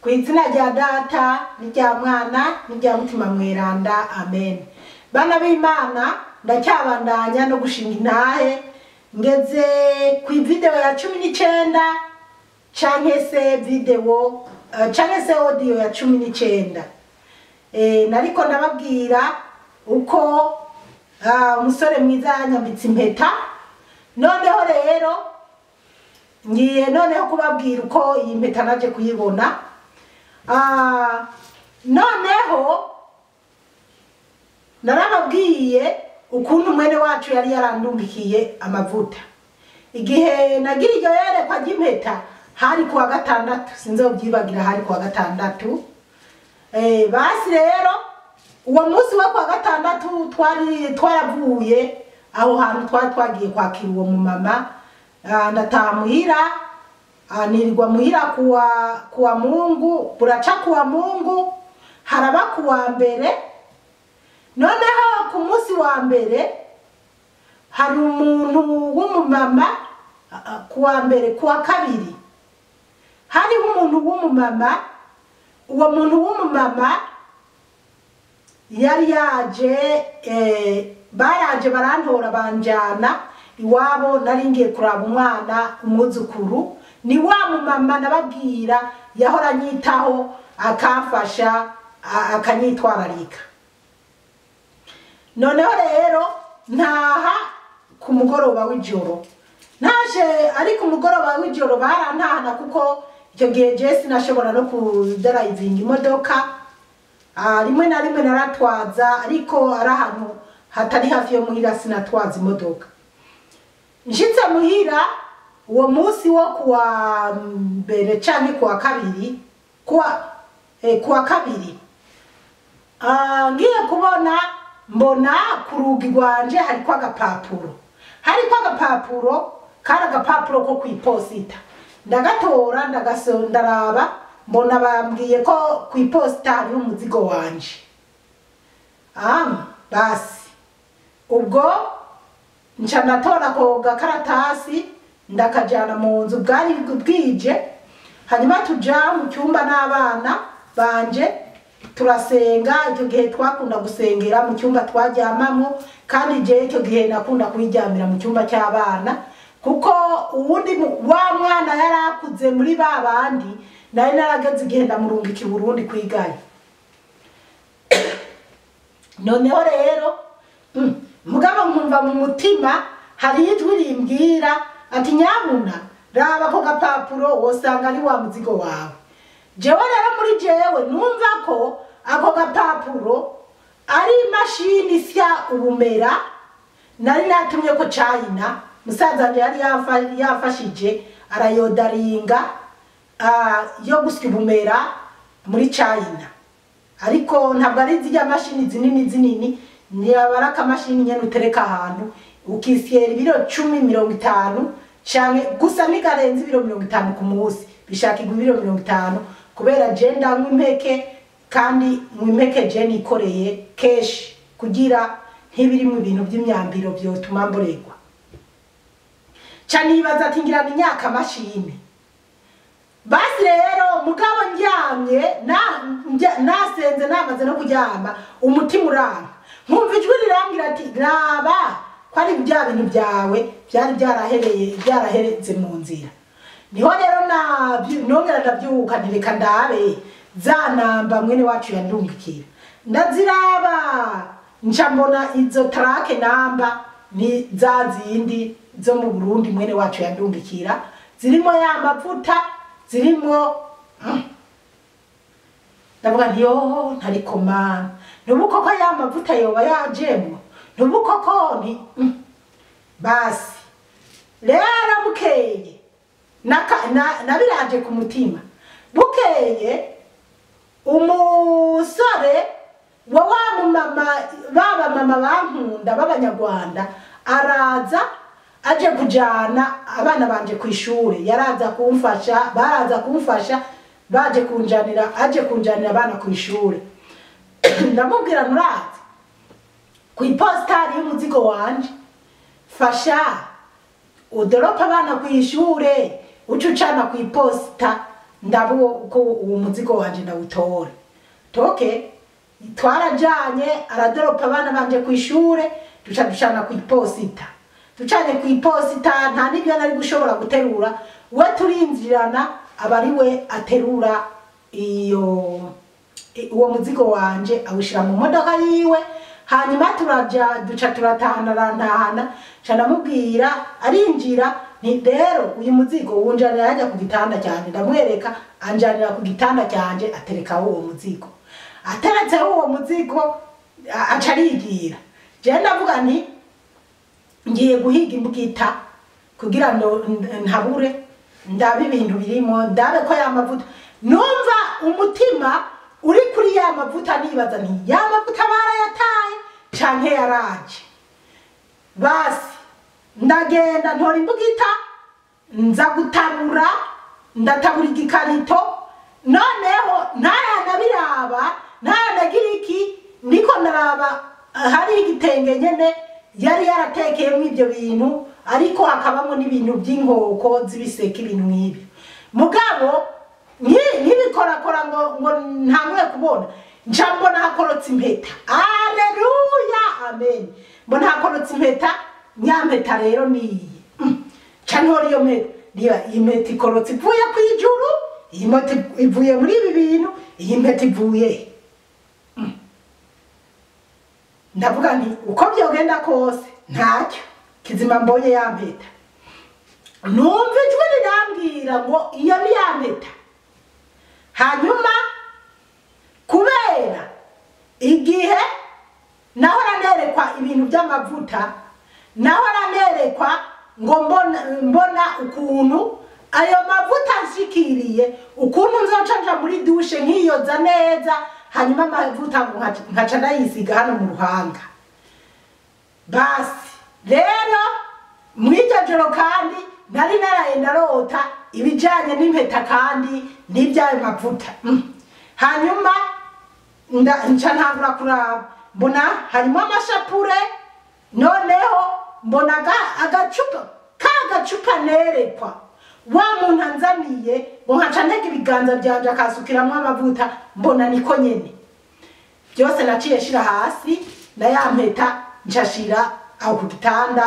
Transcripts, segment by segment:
Ku izina rya Data n'irya Mwana n'irya Mutima Mweranda, amen. Bana b'Imana, ndacyabandanya no gushinga intahe ngeze ku video ya 19 canke se video canke se audio ya 19. Nariko ndababwira uko umusore mwiza yanyambitse impeta, noneho rero ngiye noneho kubabwira uko iyi mpeta naje kuyibona. Noneho narababwiye ukuntu mwene wacu yari yarandungikiye amavuta. Igihe nagira iryo yerekwa ry'impeta hari kuwa gatandatu, sinzobyibagira, hari kuwa gatandatu. Basi rero uwo munsi wa kuwa gatandatu twaravuye aho hantu twagiye kwakira uwo mumama, ndataha muhira, nirirwa muhira kuwa Mungu, buraca kuwa Mungu, haraba kuwa mbere. Noneho ku munsi wa mbere hari umuntu w'umumama, kuwa mbere kuwa kabiri hari umuntu w'umumama. Uwo muntu w'umumama yari yaje, baraje barantora banjana iwabo, nari ngiye kuraba umwana umwuzukuru. Ni wa mumama nababwira yahora nyitaho akamfasha akanyitwararika. Noneho rero ntaha ku mugoroba w'ijoro, naje ari ku mugoroba w'ijoro barantahana kuko icyo gihe je sinashobora no kudrivinga imodoka. Rimwe na rimwe naratwaza, ariko ari ahantu hatari hafi yo muhira sinatwaza imodoka. Nshitse muhira uwo munsi wo kuwa mbere canke kuwa kabiri, kuwa kabiri, ngiye kubona mbona ku rugi rwanje hariko agapapuro, kari agapapuro ko kw'iposita. Ndagatora ndaraba, mbona bambwiye ko kw'iposita hari umuzigo wanje. Basi ubwo nca ndatora ko gakaratasi ndakajana mu nzu, bwari bwije. Hanyuma tuja mu cyumba n'abana banje turasenga. Icyo gihe twakunda gusengera mu cyumba twaryamamo, kandi je icyo gihe nakunda kuyiryamira mu cyumba cy'abana, kuko uwundi wa mwana yarakuze muri babandi, nari narageze igihe ndamurungika i Burundi kwigayo. Noneho rero mugabo nkumva mu mutima hari ijwi rimbwira ati nyamuna raba ko gapapuro wosanga ari wa muzigo wawe. Jewe rero muri jewe numva ko ako gapapuro ari imashini isya ubumera nari natumye ko China. Musaza yari yafashije arayodaringa yo gusya ubumera muri China, ariko ntabwo ari zijya mashini zinini, ni abaraka mashini nyene utereka ahantu ukisyera ibiro 10-50 canke gusa nigarenze ibiro 50 ku munsi, bishakirwa ibiro 50 kubera je ndanywa impeke, kandi mu impeke je nikoreye keshi kugira ntibiri mu bintu by'imyambiro byotuma mboregwa. Canibaza ati ngira ni nyaka mashini. Basi rero mugabo njyamye nasenze namaze no kuryama, umutima uranga, nkumva ijwi rirangira ati raba ko ari bya bintu byawe byari byarahereze mu nzira. Niho rero nongera ndabyuka ntireka ndabe zanamba mwene wacu yandungikira. Ndaziraba nca mbona izo trake namba ni za zindi zo mu Burundi mwene wacu yandungikira, zirimo ya mavuta, zirimo ndavuga nti yo ntariko mana, nubuko ko ya mavuta yoba yajemwo, nubuko ko ni basi rero bukeye nabiraje ku mutima. Bukeye umusore wa mama bankunda b'Abanyarwanda araza aje kujana abana banje ku ishure, baraza kumfasha baje kunjanira abana ku ishure. Ndamubwira nuraza ku ipostari y'umuzigo wanje, fasha udoropa abana ku ishure, ucucana ku iposita ndabo uko uwo muzigo wanje ndawutore toke twarajanye aradoropa abana banje ku ishure ducana ku iposita ducanye ku iposita nta nibyo nari gushobora guterura we turinzirana abari we aterura uwo muzigo wanje awushira mu modoka yiwe hanyuma duca turatahana cana mubwira arinjira ni rero uyu muzigo wunjanira yajya ku gitanda cyane ndamwereka anjanira ku gitanda cyanje atereka uwo muzigo ateretse uwo muzigo aca arigira je ndavuga nti ngiye guhiga imbugita kugira ngo ntabure ndabe ibintu birimo ndabe ko ya mavuta numva umutima uri kuri ya mavuta nibaza nti ya mavuta barayataye canke yaraje basi ndagenda ntora imbugita nza gutabura ndatabura igikarito noneho nabiraba nagira iki niko naraba hari igitenge nyene yari yaratekeyemo ibyo bintu ariko hakabamo n'ibintu by'inkoko z'ibiseke ibintu nk'ibyo mugabo nkibikorakora ngo ntamwe kubona nca mbona hakorotse impeta aleluya amen mbona hakorotse impeta nyampeta rero niyi ca ntora iyo mpeta iyi mpeta ikorotse ivuye ku ijuru iyi mpeta ivuye muri ibi bintu iyi mpeta ivuye ndavuga nti uko byogenda kose ntacyo kizima mbonye ya mpeta numva ijwi rirambwira ngo iyo ni ya mpeta hanyuma kubera igihe nahora nerekwa ibintu by'amavuta nahora nerekwa ngo mbona ukuntu ayo mavuta nshikiriye ukuntu nzoca muri dushe nkiyoza neza hanyuma amavuta nkaca ndayisiga hano mu ruhanga basi rero mw'iryo joro kandi nari naraye ndarota ibijanye n'impeta kandi n'ibyayo mavuta hanyuma nca ntangura kuraba mbona harimo amashapure noneho mbona agacupa nerekwa wa muntu anzaniye ngo nkaca ntega ibiganza byanje akasukiramwo amavuta mbona niko nyene byose naciye shira hasi na ya mpeta nshashira aho ku gitanda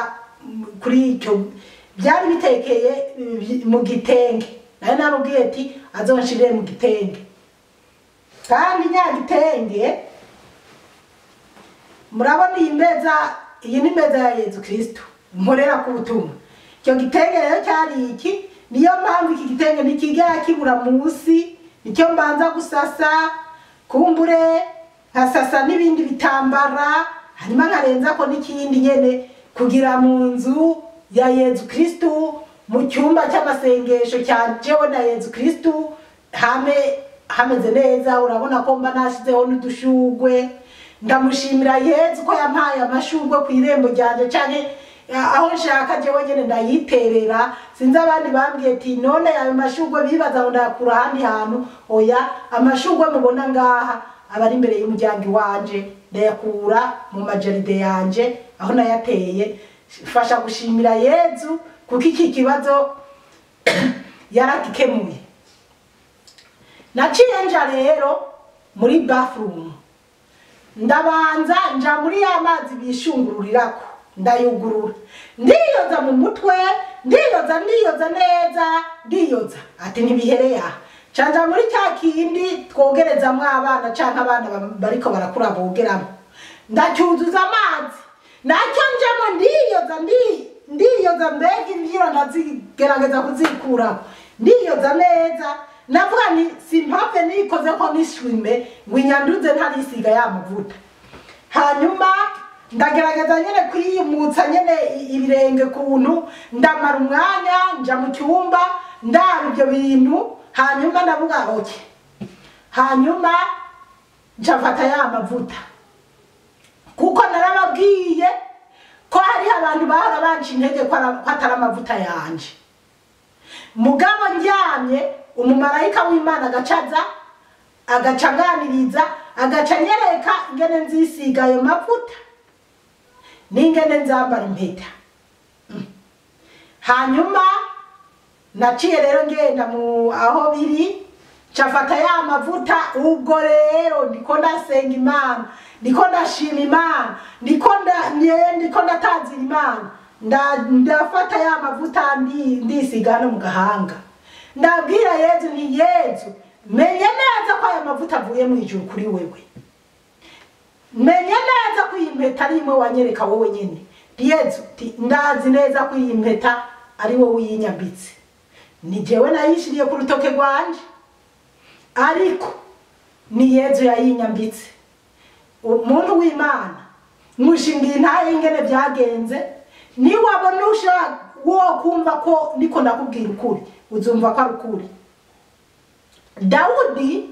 kuri icyo byari bitekeye mu gitenge nayo namubwiye ati azonshirire mu gitenge kandi nya gitenge murabona iyi ni meza ya Yezu Kristo mporera ku butumwa icyo gitenge rero cyari iki niyo mpamvu iki gitenge nikigera kibura munsi nicyo mbanza gusasa kumbure nkasasa n'ibindi bitambara hanyuma nkarenza ko n'ikindi nyene kugira mu nzu ya Yezu Kristo mu cyumba cy'amasengesho cyanjewe na Yezu Kristo hameze neza urabona ko mba nashizeho n'udushugwe ndamushimira Yezu ko yampaye amashugwe ku irembo ryanje cyane aho nshaka jewe nyene ndayiterera sinzi abandi bambwiye ati none ayo mashugwe bibaza ngo ndakura handi hantu oya amashugwe mubona ngaha abari imbere y'umuryango wanje ndayakura mu majaride yanje aho nayateye fasha gushimira Yezu kuko iki kibazo yaragikemuye naciye nja rero muri bathroom ndabanza nja muri ya mazi bishungururirako ndayugurura ndiyoza mu mutwe ndiyoza neza ndiyoza ati ntibihereye aha canja muri cya kindi twogerezamwo abana canke abana bariko barakura bogeramo ndacyuzuza amazi nacyo njemo ndiyoza mbega imvyiro ndazigerageza kuzikuraho ndiyoza neza navuga ni simpave nikoze ko niswime ngo inyanduze ntarisiga ya mavuta hanyuma ndagerageza nyene kwiyimutsa nyene ibirenge kuntu ndamara umwanya nja mu cyumba ndaba ibyo bintu hanyuma ndavuga oke hanyuma njafata ya mavuta kuko narababwiye ko hari abantu bahora banca intege ko atari amavuta yanje mugabo njyamye umumarayika w'Imana agacaza agacanganiriza agacanyereka ingene nzisiga ayo mavuta n'ingene nzambara impeta hanyuma naciye rero ngenda mu aho biri cafata ya mavuta. Ubwo rero ndiko ndasenga Imana, ndiko ndashima Imana, ndiko ndatazira Imana, ndafata ya mavuta ndisiga hano mu gahanga. Ndabwira Yezu ni Yezu, menye neza ko aya mavuta avuye mu ijuru kuri wewe. Menye neza ko iyi mpeta ari imwe wanyereka wowe nyene. Yezu, ndazi neza ko iyi mpeta ari wowe uyinyambitse. Ni jewe nayishiriye ku rutoke rwanje, ariko ni Yezu yayinyambitse. Umuntu w'Imana, mushingiye ntaye ingene byagenze, ni wabona ushaka wo kumva ko niko nakubwira ukuri, uzumva ko ari ukuri. Dawudi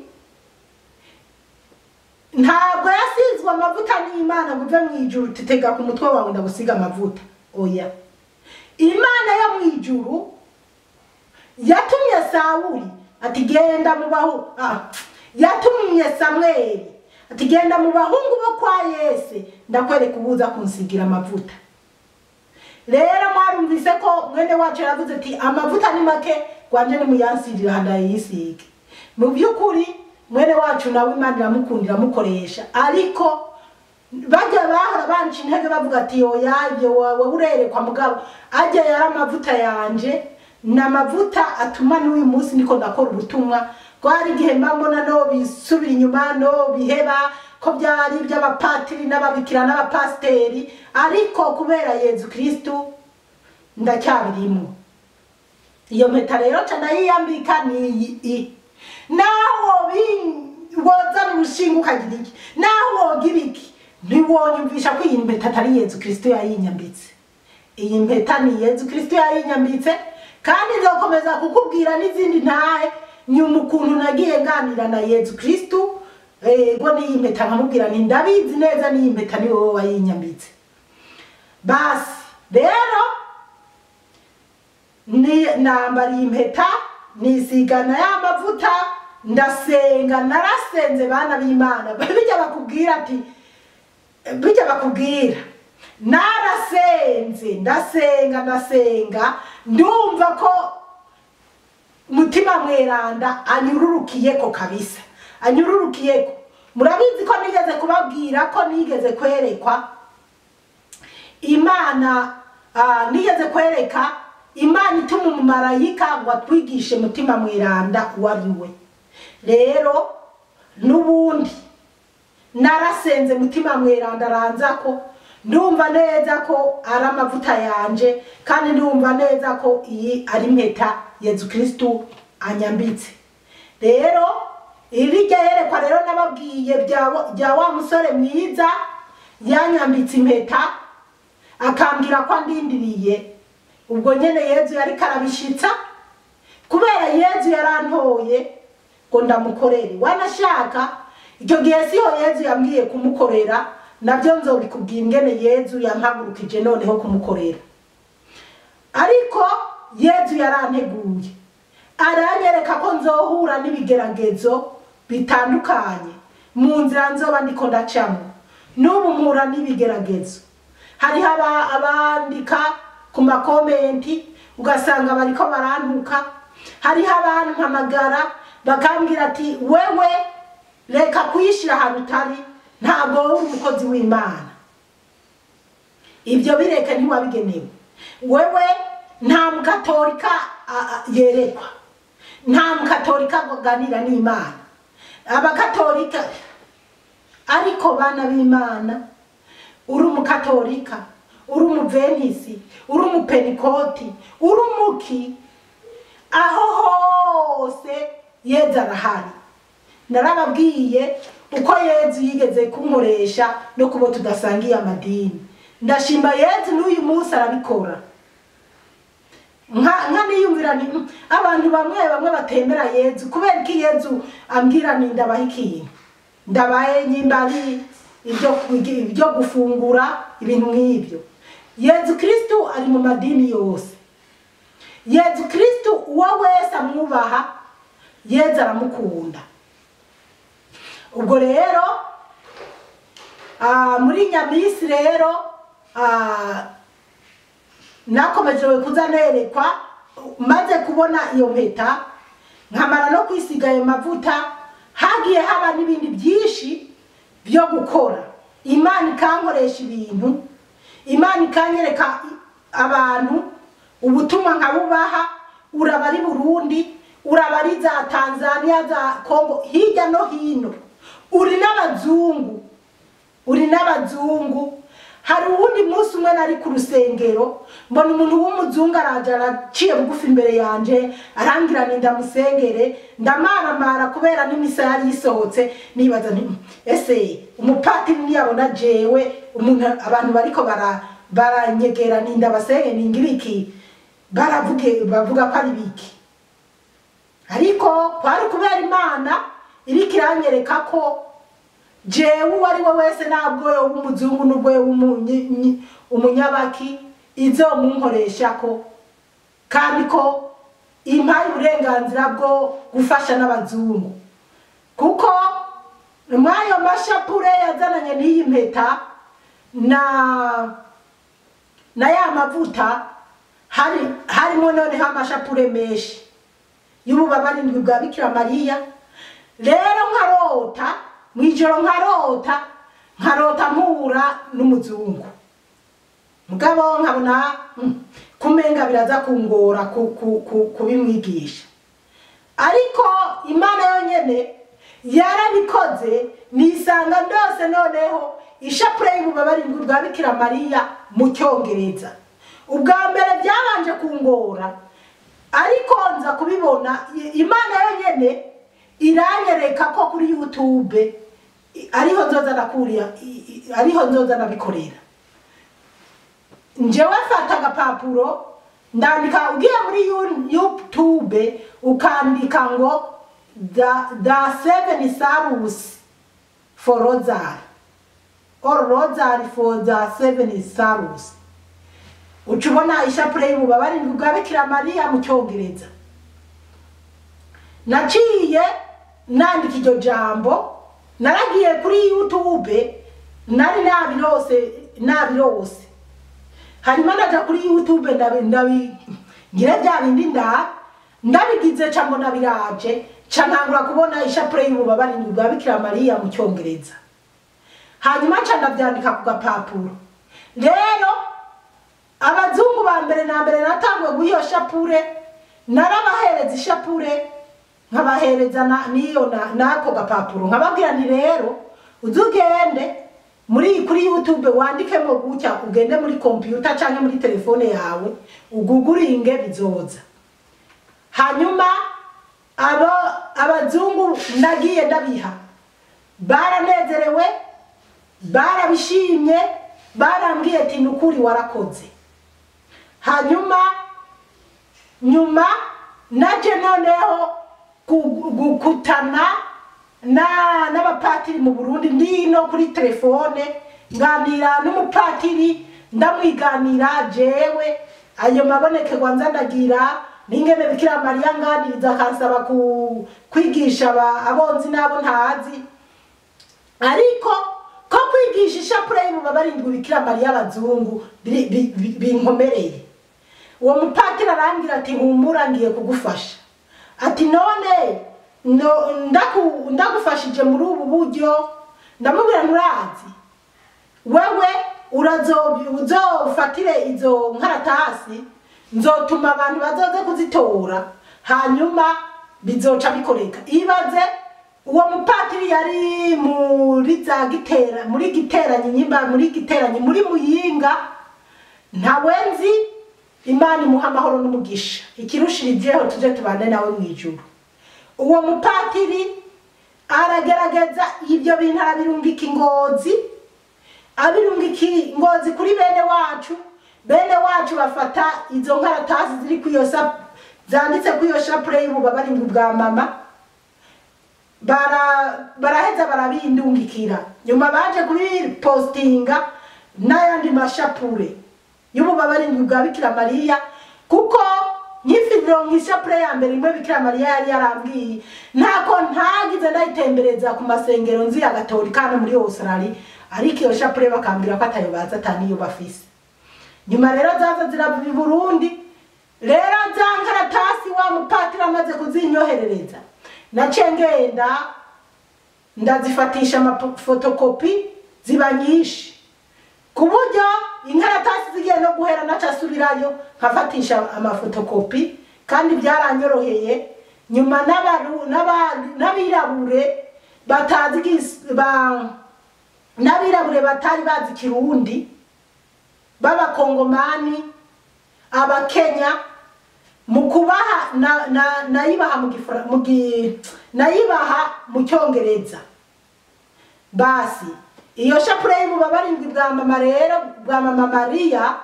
ntabwo yasizwe amavuta n'Imana ngo uve mu ijuru titega ku mutwe wawe ndagusiga amavuta. Oya, Imana yo mu ijuru yatumye Sawuli ati genda mu yatumye Samweli ati genda mu bahungu bo kwa Yese ndakwereka ubuza kunsigira amavuta. Rero mwarumvise ko mwene wacu yaravuze ati amavuta ni make kwanje ni muyansirira handa yisige. Mu byukuri mwene wacu nawe Imana iramukundira mukoresha, ariko bajya bahora banci intege bavuga ati oya ibyo wowe urerekwa mugabo ajya yari amavuta yanje n'amavuta atuma n'uyu munsi niko ndakora ubutumwa. Kwari igihe mbona no bisubira inyuma no biheba ko byari by'abapatiri n'ababikira n'abapasteri, ariko kubera Yezu Kristo ndacyabirimo. Iyo mpeta rero canayiyambika ni naho woza n'urushinga ukagira iki, naho wogira iki, ntiwonyumvisha ko iyi mpeta atari Yezu Kristo yayinyambitse. Iyi mpeta ni Yezu Kristo yayinyambitse, kandi nzokomeza kukubwira n'izindi ntahe nyuma ukuntu nagiye nganira na Yezu Kristo. Ngo niyi mpeta nkamubwira ni ndabizi neza niyi mpeta ni wowe wayinyambitse. Basi rero ni nambara iyi mpeta nisigana ya mavuta ndasenga. Narasenze bana b'Imana, bijya bakubwira ati bijya bakubwira narasenze ndasenga ndumva ko mutima mweranda anyururukiyeko kabisa, anyururukiyeko. Murabizi ko nigeze kubabwira ko nigeze kwerekwa Imana, nigeze kwereka Imana ituma umumarayika ngo atwigishe mutima mweranda wariwe. Rero nubundi narasenze mutima mweranda aranzako, ndumva neza ko ari amavuta yanje, kandi ndumva neza ko iyi ari mpeta Yezu Kristo anyambitse. Rero irijya yerekwa rero nababwiye bya wa musore mwiza yanyambitse impeta akambwira ko andindiriye. Ubwo nyene Yezu yari karabishitsa, kubera Yezu yarantoye ngo ndamukorere. Wanashaka icyo gihe siho Yezu yambwiye kumukorera, nabyo nzobikubwira ingene Yezu yampagurukije noneho kumukorera. Ariko Yezu yaranteguye, aranyereka ko nzohura n'ibigeragezo bitandukanye mu nzira nzoba ndiko ndacamo. N'ubu mpura n'ibigeragezo. Hari abandika ku makomenti ugasanga bariko barantuka, hari abantu mpamagara bakambwira ati wewe reka kwishira ahantu utari, ntabwo uri umukozi w'Imana. Ibyo bireke ntiwabigenewe. Wewe nta mukatolika yerekwa, nta mukatolika kuganira n'Imana. Abakatolika ariko bana b'Imana, uri umukatolika, uri umuventisi, uri umupenikoti, uri umuki, aho hose Yezu arahari. Narababwiye uko Yezu yigeze kunkoresha no kubo tudasangiye amadini. Ndashimba Yezu n'uyu munsi arabikora. Nka niyumvira ni abantu bamwe batemera Yezu, kubera iki Yezu ambwira ni ndabaha ikintu, ndabaye nyimbari ibyo gufungura ibintu nk'ibyo. Yezu Kristo ari mu madini yose. Yezu Kristo uwo wese amwubaha Yezu aramukunda. Ubwo rero muri Nyamisi rero nakomeje kuza nerekwa maze kubona iyo mpeta nkamara no kwisiga ayo mavuta hagiye haba n'ibindi byinshi byo gukora. Imana ikankoresha ibintu, Imana ikanyereka abantu ubutumwa nkabubaha, uraba ari Burundi, uraba ari za Tanzania, za Kongo, hirya no hino. Uri n'abazungu. Hari uwundi munsi umwe nari ku rusengero mbona umuntu w'umuzungu araje araciye bugufi imbere yanje arangira ni ndamusengere, ndamaramara kubera n'imisa yari isohotse, nibaza nti ese umupatiri niyabona jewe umuntu abantu bariko baranyegera ni ndabasenge ningira iki, bavuga ko ari biki. Ariko kwari kubera Imana iriko iranyereka ko jewe uwari we wese nabwo w'umuzungu n'ubwo umunyabaki izo munkoresha ko, kandi ko impaye uburenganzira bwo gufasha n'abazungu. Kuko mwayo mashapure yazananye n'iyi mpeta na ya mavuta harimo noneho amashapure menshi y'ububabare bwa Bikira Mariya. Rero nkarota mwijoro, nkarota mpura n'umuzungu, mugabo nkabona kumenga biraza kungora kubimwigisha. Ariko Imana yonyene yarabikoze, nisanga ndose noneho ishapure y'ububabare bwa Bikira Mariya mu Cyongereza. Ubwa mbere byabanje kungora, ariko nza kubibona Imana yonyene iranyereka ko kuri YouTube ariho nzoza nabikorera. Njewe fata agapapuro ndandika, ugiye muri YouTube ukandika ngo the 7 sorrows for Rosary, or Rosary for the 7 sorrows, ucubona ishapure y'ububabare bwa Bikira Mariya mu Cyongereza. Naciye nandika iryo jambo, naragiye kuri YouTube, nari nabirose. Hanyuma ndaja kuri YouTube ngira bya bindi ndabigize cambo nabiraje, canangura kubona ishapure y'ububabare bwa Bikira Mariya mu Cyongereza. Hanyuma ndabyandika ku gapapuro. Rero abazungu ba mbere na mbere natangwe guhiyo shapure, narabahereza ishapure nkabahereza nako gapapuro, nkababwira nti rero uzugende kuri YouTube wandikemo gutya, ugende muri computer canke muri telefone yawe uguguringe bizoza. Hanyuma abazungu nagiye ndabiha, baranezerewe, barabishimye, barambwiye ati nukuri warakoze. Hanyuma nyuma naje noneho gukutana n'abapatiri mu Burundi, ndino kuri telefone nganira n'umupatiri, ndamwiganira jewe ayo maboneke gwanza ndagira n'ingene Bikira Mariya nganiriza, akansaba kwigisha abonzi nabo ntazi. Ariko ko kwigisha ishapure y'ububabare bwa Bikira Mariya abazungu binkomereye. Uwo mupatiri arangira ati humura ngiye kugufasha, ati none ndagufashije muri ubu buryo. Ndamubwira nturazi wewe uzofatire izo nkaratasi, nzotuma abantu bazoze kuzitora, hanyuma bizoca bikoreka. Ibaze uwo mupatiri yari muri giteranyi muri Muyinga, ntawenzi. Imana imuha amahoro n'umugisha, ikirushirijeho tuje tubane nawe mwijuru. Uwo mupatiri aragerageza ibyo bintu, arabirungika ingozi kuri bene wacu bafata izo nkaratasi ziri zanditse kuyo shapure y'ububabare bwa mama, baraheza barabindungikira. Nyuma baje kubipostinga n'ayandi mashapure y'ububabare bwa Bikira Mariya, kuko nkifidiro nk'ishapure ya mbere imwe Bikira Mariya yari yarambwiye, ntako ntagize ndayitembereza ku masengero nzi ya Gatolika no muri Australia, ariko iyo shapure bakambwira ko atayo baza ataniyo bafise. Nyuma rero zaza ziravuye Burundi, rero za nkaratasi wa mupatiri amaze kuzinyoherereza naciye ngenda ndazifatisha amafotokopi ziba nyinshi ku buryo inkaratasi zigiye no guhera nacasubirayo nkafatisha amafotokopi kandi byaranyoroheye nyuma n'abirabure n'abirabure batari bazi Kirundi b'abakongomani abakenya mu kubaha nayibaha mu cyongereza basi iyo shapure y'ububabarindwi bwa mama rero bwa mama Maria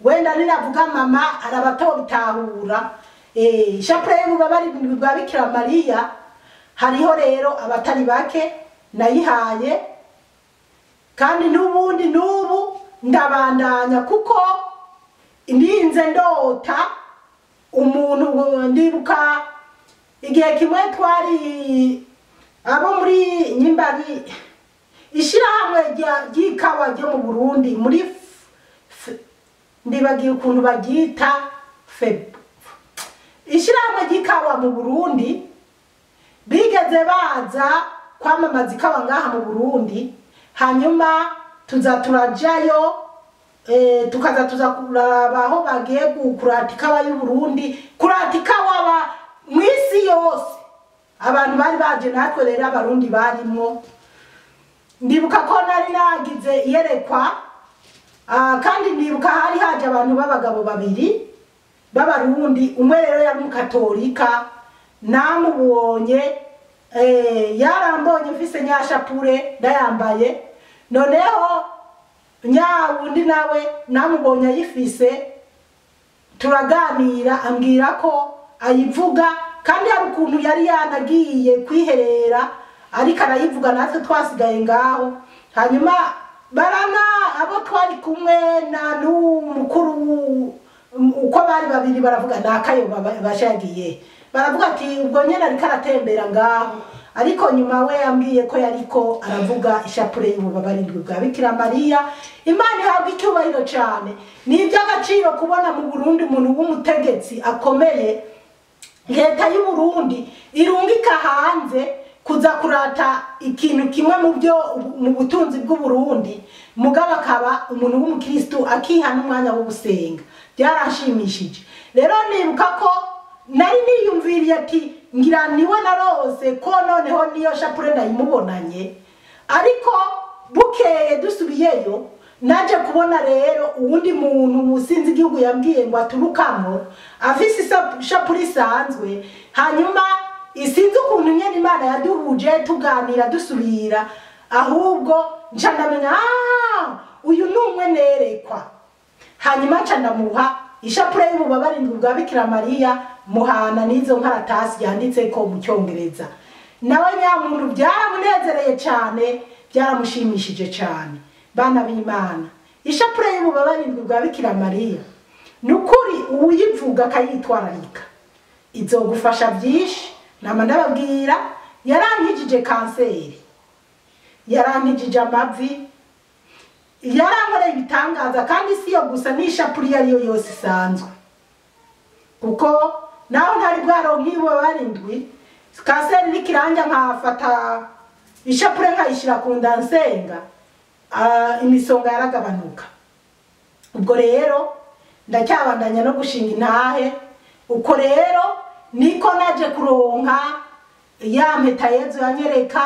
wenda ninavuga mama arabatobitahura shapure y'ububabarindwi bwa Bikira Maria hariho rero abatari bake nayihaye kandi n'ubundi n'ubu ndabandanya kuko ndinze ndota umuntu ndibuka igihe kimwe twari abo muri Nyimbari ishirahamwe ry'ikawa ryo mu Burundi muri ndibagiye ukuntu bagita ishirahamwe ry'ikawa mu Burundi bigeze baza kwamamaza ikawa ngaha mu Burundi hanyuma turajayo tuza kuraba aho bagiye kurata ikawa y'u Burundi kurata ikawa mw'isi yose abantu bari baje natwe rero abarundi barimo ndibuka ko nari nagize iyerekwa kandi ndibuka hari haje abantu b'abagabo babiri b'abarundi umwe rero yari umukatolika namubonye yarambonye mfise nyashapure ndayambaye noneho nyawundi nawe namubonye ayifise turaganira ambwira ko ayivuga kandi hari ukuntu yari yanagiye kwiherera ariko arayivuga natwe twasigaye ngaho hanyuma barana abo twari kumwe na n'umukuru uko bari babiri baravuga nakayo bashagiye baravuga ati ubwo nyene ariko aratembera ngaho ariko nyuma we yambwiye ko yariko aravuga ishapure y'ububabarindwi bwa Bikira Maria Imana ihabwa icyubahiro cyane ni iby'agaciro kubona mu Burundi umuntu w'umutegetsi akomeye leta y'u Burundi irungika hanze kuza kurata ikintu kimwe mu butunzi bw'u Burundi mugabo akaba umuntu w'umukristo akiha n'umwanya wo gusenga byarashimishije rero nibuka ko nari niyumviriye ati ngira niwe narose ko noneho niyo shapure ndayimubonanye ariko bukeye dusubiyeyo naje kubona rero uwundi muntu musinzi igihugu yambwiye ngo aturukamo afise shapure isanzwe hanyuma isinzi ukuntu nyene Imana yaduhuje tuganira dusubira ahubwo nca ndamenya uyu numwe nerekwa hanyuma nca ndamuha ishapure y'ububabarindwi bwa Bikira Maria muhana n'izo nkaratasi yanditse ko mu cyongereza nawe nyamuntu byaramunezereye cyane byaramushimishije cyane bana b'Imana ishapure y'ububabarindwi bwa Bikira Maria nukuri uyivuga akayitwararika izogufasha byinshi nama ndababwira yarankijije kanseri yarankijije amavi yarankoreye ibitangaza kandi si yo gusa n'ishapure yariyo yose isanzwe kuko naho ntari bwaronka y'ububabarindwi kanseri nikiranja nkafata ishapure nkayishira ku ndansenga imisonga yaragabanuka ubwo rero ndacyabandanya no gushinga intahe uko rero niko naje kuronka ya mpeta Yezu yanyereka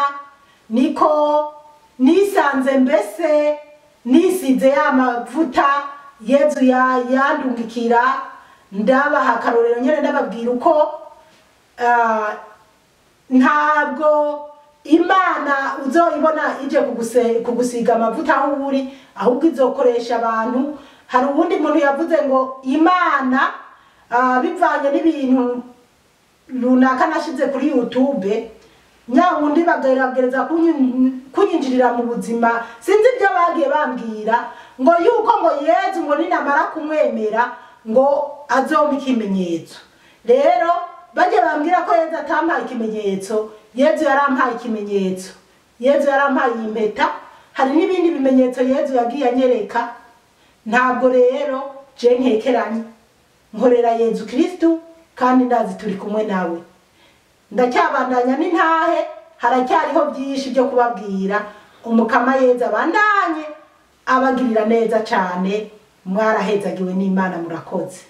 niko nisanze mbese nisize ya mavuta Yezu yandungikira ndabaha akarorero nyene ndababwira uko ntabwo Imana uzoyibona ije kugusiga amavuta aho uri ahubwo izokoresha abantu hari ubundi muntu yavuze ngo Imana bivanye n'ibintu runaka nashize kuri YouTube nyawundi bageragereza kunyinjirira mu buzima sinzi ibyo bagiye bambwira ngo yuko ngo Yezu ngo ninamara kumwemera ngo azompa ikimenyetso rero baje bambwira ko Yezu atampaye ikimenyetso Yezu yarampaye ikimenyetso Yezu yarampaye impeta hari n'ibindi bimenyetso Yezu yagiye anyereka ntabwo rero je ntekeranye nkorera Yezu Kristu kandi ndazi turi kumwe nawe. Ndacyabandanya n'intahe, haracyariho byinshi byo kubabwira. Umukama Yezu abandanye abagirira neza cyane. Mwarahezagiwe n'Imana, murakoze.